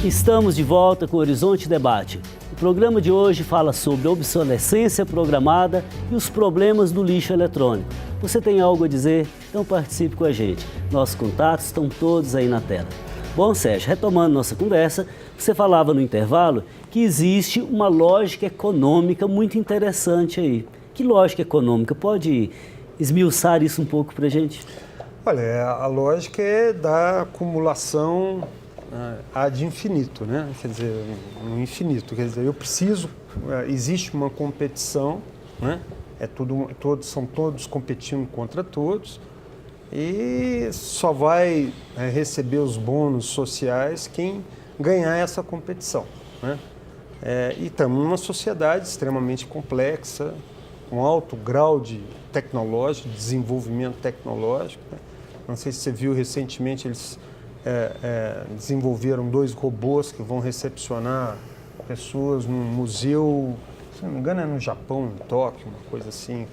Estamos de volta com o Horizonte Debate. O programa de hoje fala sobre obsolescência programada e os problemas do lixo eletrônico. Você tem algo a dizer? Então participe com a gente. Nossos contatos estão todos aí na tela. Bom, Sérgio, retomando nossa conversa, você falava no intervalo que existe uma lógica econômica muito interessante aí. Que lógica econômica? Pode esmiuçar isso um pouco para a gente? Olha, a lógica é da acumulação ad infinito, né? Quer dizer, no infinito. Quer dizer, eu preciso, existe uma competição, né? São todos competindo contra todos e só vai receber os bônus sociais quem ganhar essa competição, né? E estamos numa sociedade extremamente complexa, com alto grau de tecnológico, de desenvolvimento tecnológico, né? Não sei se você viu recentemente, eles desenvolveram 2 robôs que vão recepcionar pessoas num museu, se não me engano é no Japão, em Tóquio, uma coisa assim,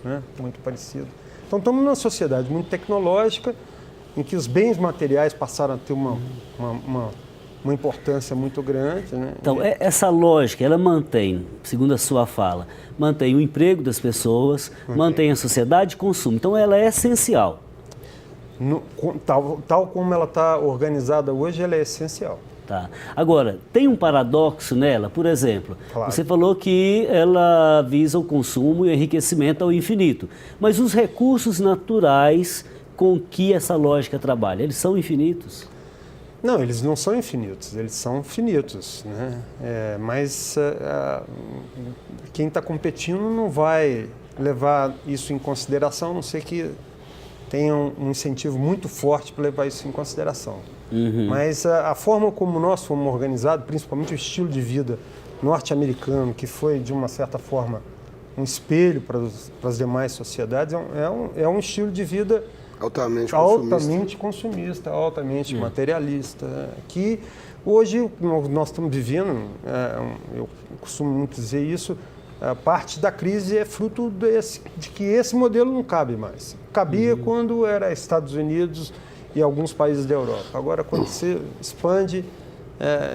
né? Muito parecido. Então estamos numa sociedade muito tecnológica, em que os bens materiais passaram a ter uma importância muito grande, né? Então, essa lógica, ela mantém, segundo a sua fala, mantém o emprego das pessoas, mantém a sociedade de consumo. Então, ela é essencial. Tal como ela está organizada hoje, ela é essencial. Tá. Agora, tem um paradoxo nela, por exemplo, Claro. Você falou que ela visa o consumo e o enriquecimento ao infinito, mas os recursos naturais com que essa lógica trabalha, eles são infinitos? Não, eles não são infinitos, eles são finitos, né? Mas quem está competindo não vai levar isso em consideração, a não ser que tenha um incentivo muito forte para levar isso em consideração. Mas a forma como nós fomos organizados, principalmente o estilo de vida norte-americano, que foi, de uma certa forma, um espelho para as demais sociedades, é um estilo de vida altamente consumista, altamente materialista, que hoje nós estamos vivendo, eu costumo muito dizer isso, parte da crise é fruto de que esse modelo não cabe mais. Cabia quando era Estados Unidos e alguns países da Europa. Agora, quando você expande,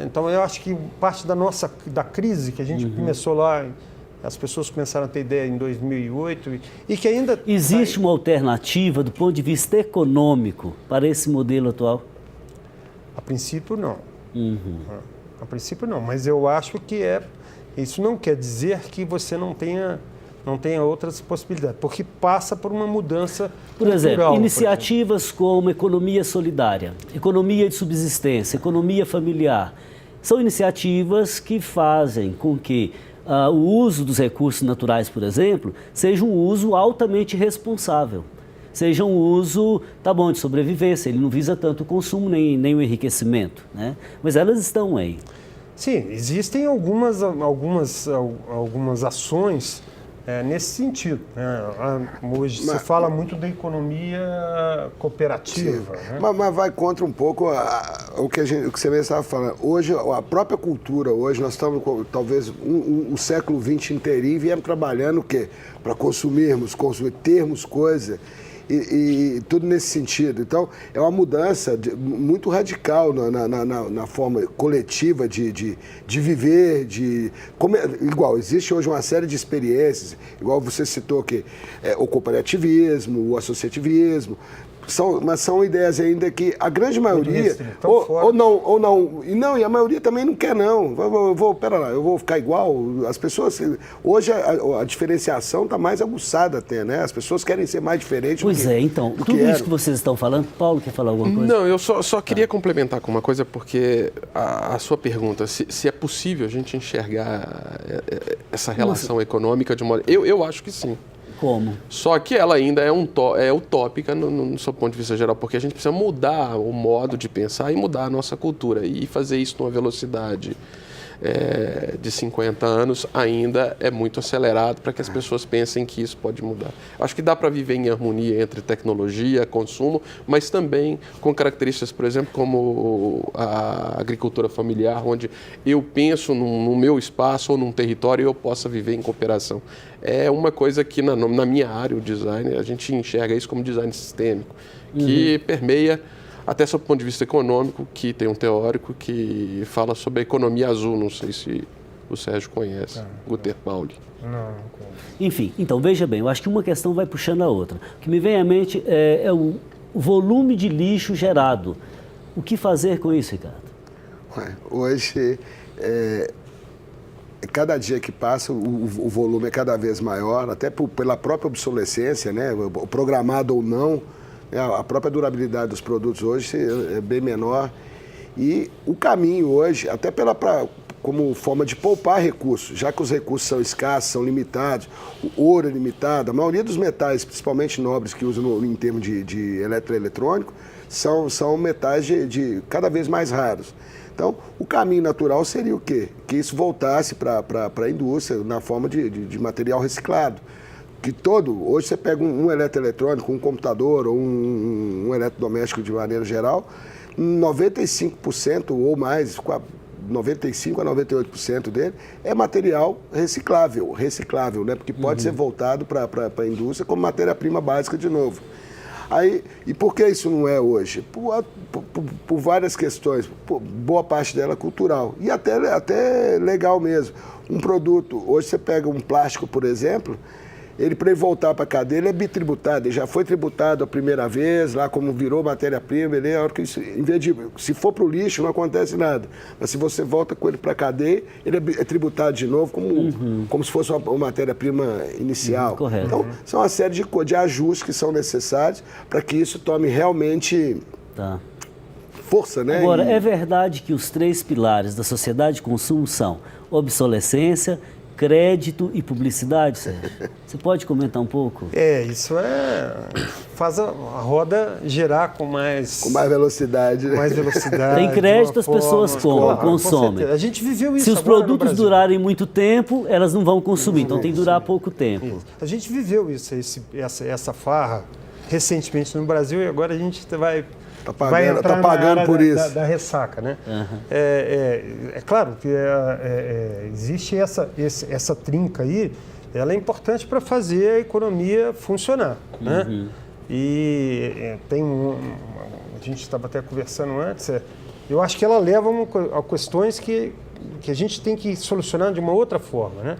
então eu acho que parte da crise que a gente começou lá, as pessoas começaram a ter ideia em 2008 e que ainda... Existe uma alternativa do ponto de vista econômico para esse modelo atual? A princípio, não. A princípio, não. Mas eu acho que isso não quer dizer que você não tenha outras possibilidades, porque passa por uma mudança Por exemplo, iniciativas como economia solidária, economia de subsistência, economia familiar, são iniciativas que fazem com que o uso dos recursos naturais, por exemplo, seja um uso altamente responsável. Seja um uso, tá bom, de sobrevivência, ele não visa tanto o consumo nem o enriquecimento, né? Mas elas estão aí. Sim, existem algumas ações nesse sentido, né? Hoje se fala muito da economia cooperativa, né? Mas vai contra um pouco o que você mesmo estava falando. Hoje, a própria cultura, hoje nós estamos, talvez, o século XX inteirinho, viemos trabalhando o quê? Para termos coisa. E tudo nesse sentido. Então, é uma mudança muito radical na forma coletiva de viver, igual, existe hoje uma série de experiências, igual você citou que o cooperativismo, o associativismo, mas são ideias ainda que a grande maioria, e a maioria também não quer não, pera lá, eu vou ficar igual, as pessoas, hoje a diferenciação está mais aguçada até, né, as pessoas querem ser mais diferentes. Pois então, tudo isso que vocês estão falando, Paulo quer falar alguma coisa? Não, eu só queria complementar com uma coisa, porque a sua pergunta, se é possível a gente enxergar essa relação econômica de modo... Eu acho que sim. Como? Só que ela ainda é utópica no seu ponto de vista geral, porque a gente precisa mudar o modo de pensar e mudar a nossa cultura. E fazer isso numa velocidade de 50 anos ainda é muito acelerado para que as pessoas pensem que isso pode mudar. Acho que dá para viver em harmonia entre tecnologia, consumo, mas também com características, por exemplo, como a agricultura familiar, onde eu penso no meu espaço ou num território e eu possa viver em cooperação. É uma coisa que na minha área, o design, a gente enxerga isso como design sistêmico, que permeia até sob o ponto de vista econômico, que tem um teórico que fala sobre a economia azul, não sei se o Sérgio conhece, Guter Pauli. Não. Enfim, então veja bem, eu acho que uma questão vai puxando a outra. O que me vem à mente é o volume de lixo gerado. O que fazer com isso, Ricardo? Hoje, cada dia que passa, o volume é cada vez maior, até pela própria obsolescência, né? Programado ou não, né? A própria durabilidade dos produtos hoje é bem menor. E o caminho hoje, até como forma de poupar recursos, já que os recursos são escassos, são limitados, o ouro é limitado, a maioria dos metais, principalmente nobres que usam em termos de eletroeletrônico, são metais de cada vez mais raros. Então, o caminho natural seria o quê? Que isso voltasse para a indústria na forma de material reciclado. Hoje você pega um eletroeletrônico, um computador ou um eletrodoméstico de maneira geral, 95% ou mais, 95% a 98% dele é material reciclável, né? Porque pode ser voltado para a indústria como matéria-prima básica de novo. E por que isso não é hoje? Por várias questões, boa parte dela é cultural e até legal mesmo. Um produto, hoje você pega um plástico, por exemplo, ele para ele voltar para a cadeia, ele é bitributado, ele já foi tributado a primeira vez, lá como virou matéria-prima, ele é a hora que isso, em vez de, se for para o lixo, não acontece nada. Mas se você volta com ele para a cadeia, ele é tributado de novo como se fosse uma matéria-prima inicial. Correto. Então, são uma série de ajustes que são necessários para que isso tome realmente força, né? Agora, é verdade que os 3 pilares da sociedade de consumo são obsolescência, crédito e publicidade, Sérgio? Você pode comentar um pouco? Isso faz a roda girar com mais velocidade. né? Mais velocidade. Tem crédito, as pessoas consomem. A gente viveu isso. Se os produtos durarem muito tempo, elas não vão consumir, então tem que durar pouco tempo. Isso. A gente viveu isso, essa farra recentemente no Brasil e agora a gente vai entrar pagando por isso. Da ressaca, né? Uhum. É claro que existe essa trinca aí, ela é importante para fazer a economia funcionar, né? E a gente estava até conversando antes, eu acho que ela leva a questões que a gente tem que solucionar de uma outra forma, né?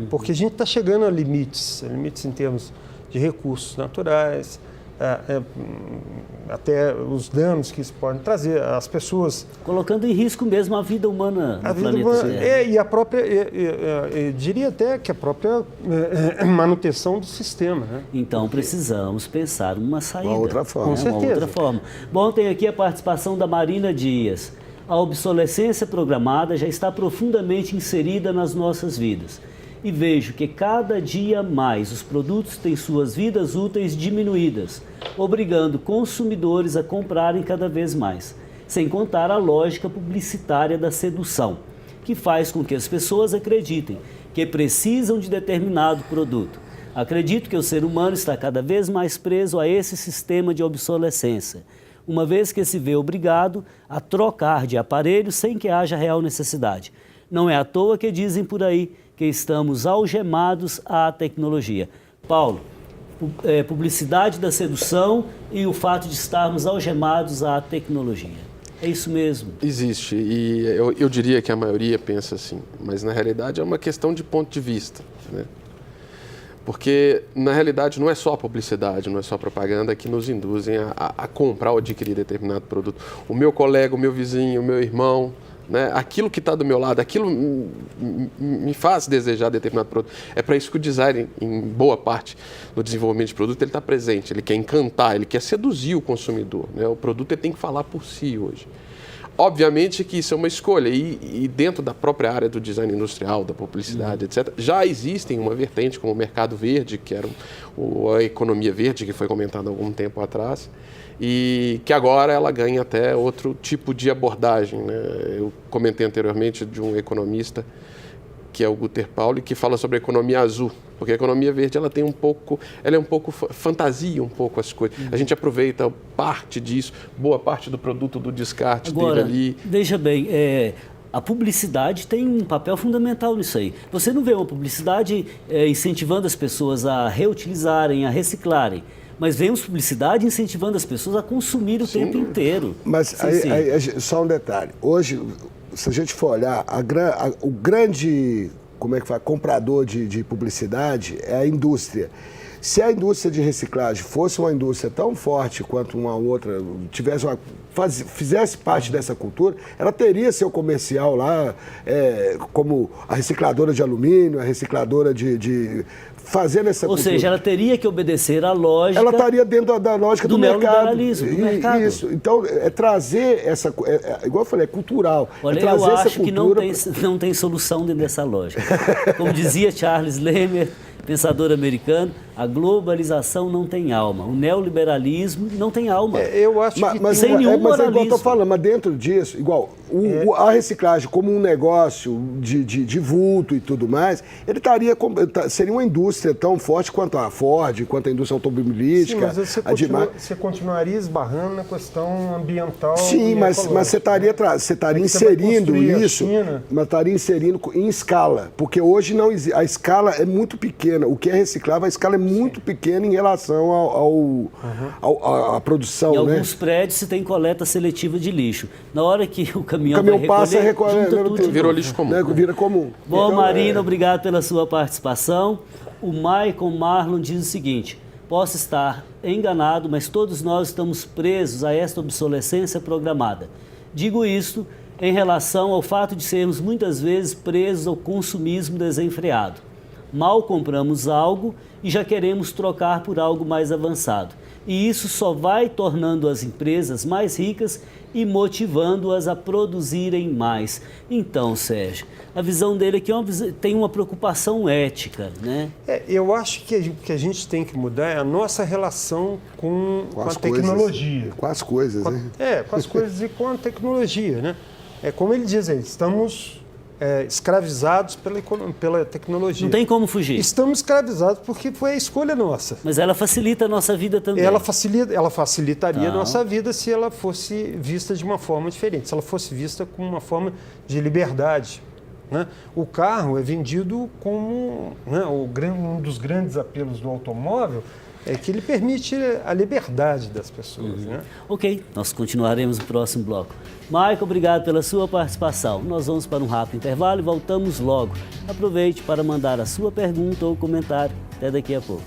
Porque a gente está chegando a limites em termos de recursos naturais, até os danos que isso pode trazer, as pessoas... Colocando em risco mesmo a vida humana no planeta Terra. E a própria, eu diria até que a própria manutenção do sistema. Né? Então precisamos pensar numa saída. Uma outra forma. Com certeza. Uma outra forma. Bom, tem aqui a participação da Marina Dias. A obsolescência programada já está profundamente inserida nas nossas vidas. E vejo que cada dia mais os produtos têm suas vidas úteis diminuídas, obrigando consumidores a comprarem cada vez mais, sem contar a lógica publicitária da sedução, que faz com que as pessoas acreditem que precisam de determinado produto. Acredito que o ser humano está cada vez mais preso a esse sistema de obsolescência, uma vez que se vê obrigado a trocar de aparelho sem que haja real necessidade. Não é à toa que dizem por aí que estamos algemados à tecnologia. Paulo, publicidade da sedução e o fato de estarmos algemados à tecnologia. É isso mesmo? Existe, e eu diria que a maioria pensa assim, mas na realidade é uma questão de ponto de vista, né? Porque na realidade não é só a publicidade, não é só a propaganda que nos induzem a comprar ou adquirir determinado produto. O meu colega, o meu vizinho, o meu irmão, né? Aquilo que está do meu lado, aquilo me faz desejar determinado produto. É para isso que o design, em boa parte do desenvolvimento de produto, ele está presente. Ele quer encantar, ele quer seduzir o consumidor, né? O produto ele tem que falar por si hoje. Obviamente que isso é uma escolha e dentro da própria área do design industrial, da publicidade, etc., já existem uma vertente como o mercado verde, que era a economia verde, que foi comentada há algum tempo atrás, e que agora ela ganha até outro tipo de abordagem, né? Eu comentei anteriormente de um economista, que é o Guter Pauli, que fala sobre a economia azul, porque a economia verde ela é um pouco fantasia um pouco as coisas. A gente aproveita parte disso, boa parte do produto do descarte agora, dele ali. Veja bem, a publicidade tem um papel fundamental nisso aí. Você não vê uma publicidade incentivando as pessoas a reutilizarem, a reciclarem. mas vemos publicidade incentivando as pessoas a consumir o tempo inteiro. Mas Sim. só um detalhe. Hoje, se a gente for olhar, o grande comprador de publicidade é a indústria. Se a indústria de reciclagem fosse uma indústria tão forte quanto uma outra, fizesse parte dessa cultura, ela teria seu comercial lá, como a recicladora de alumínio, a recicladora fazendo essa cultura. Ou seja, ela teria que obedecer à lógica... Ela estaria dentro da lógica do mercado. Neoliberalismo, do mercado. Isso. Então, é trazer essa... igual eu falei, é cultural. Olha, trazer eu essa acho que não tem solução dentro dessa lógica. Como dizia Charles Lemmer, pensador americano, a globalização não tem alma. O neoliberalismo não tem alma. Eu acho que sem nenhum mas é igual eu moralismo. estou falando, mas dentro disso, igual a reciclagem como um negócio de vulto e tudo mais, ele seria uma indústria tão forte quanto a Ford, quanto a indústria automobilística. Sim, mas você continuaria esbarrando na questão ambiental. Sim, mas você estaria inserindo isso, mas estaria inserindo em escala, porque hoje não existe, a escala é muito pequena. O que é reciclável, a escala é muito pequena em relação à produção. Em né? alguns prédios se tem coleta seletiva de lixo. Na hora que o caminhão vai passa recolher, junta tudo. Virou lixo comum. Né? Vira comum. Bom, Então, Marina, obrigado pela sua participação. O Michael Marlon diz o seguinte: posso estar enganado, mas todos nós estamos presos a esta obsolescência programada. Digo isto em relação ao fato de sermos muitas vezes presos ao consumismo desenfreado. Mal compramos algo e já queremos trocar por algo mais avançado. E isso só vai tornando as empresas mais ricas e motivando-as a produzirem mais. Então, Sérgio, a visão dele aqui tem uma preocupação ética, né? Eu acho que o que a gente tem que mudar é a nossa relação com a tecnologia. Com as coisas, né? Com as coisas e com a tecnologia, né? É como ele diz aí, estamos escravizados pela tecnologia. Não tem como fugir. Estamos escravizados porque foi a escolha nossa. Mas ela facilita a nossa vida também. Ela facilitaria a nossa vida se ela fosse vista de uma forma diferente, se ela fosse vista como uma forma de liberdade. Né? O carro é vendido como... Né, um dos grandes apelos do automóvel é que ele permite a liberdade das pessoas. Né? Ok, nós continuaremos no próximo bloco. Michael, obrigado pela sua participação. Nós vamos para um rápido intervalo e voltamos logo. Aproveite para mandar a sua pergunta ou comentário. Até daqui a pouco.